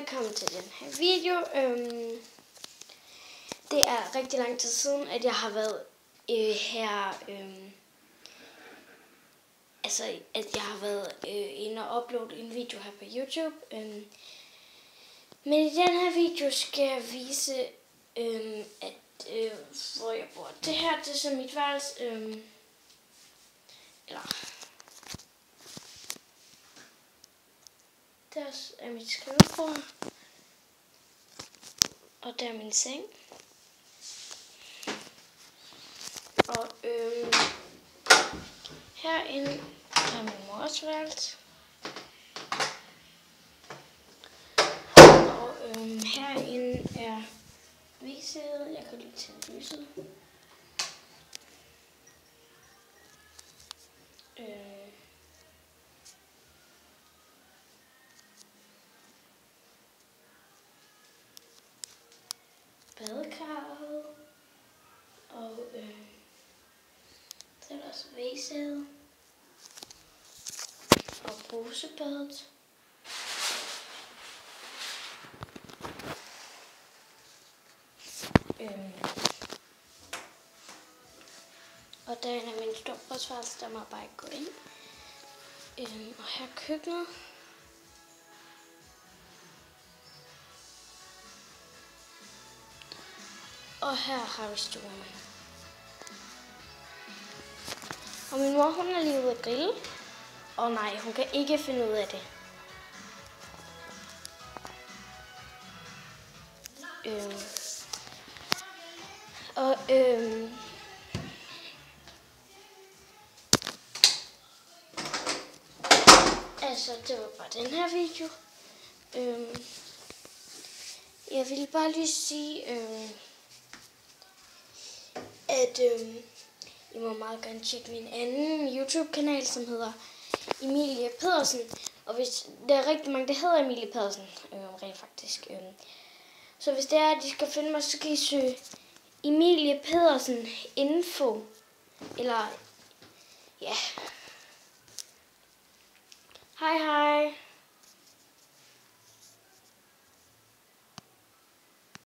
velkommen til den her video. Det er rigtig lang tid siden, at jeg har været her, at jeg har været inde og uploade en video her på YouTube. Men i den her video skal jeg vise, hvor jeg bor. Det her, det er så mit værelse, der er mit skrivebord, og der er min seng. Og herinde er min mors værelse. Og herinde er visædet. Jeg kan lige tænde lyset. Badekarret, og så er der også væsædet og brusebadet. Og derinde er min storbrødsværelse, der må jeg bare ikke gå ind. Og her er køkkenet. Og her har vi stuen. Og min mor, hun er lige ude at grille. Og nej, hun kan ikke finde ud af det. Altså, det var bare den her video. Jeg ville bare lige sige, at I må meget gerne tjekke min anden YouTube-kanal, som hedder Emilie Pedersen. Og hvis der er rigtig mange, der hedder Emilie Pedersen, rent faktisk. Så hvis det er, at I skal finde mig, så kan I søge Emilie Pedersen Info. Eller, ja,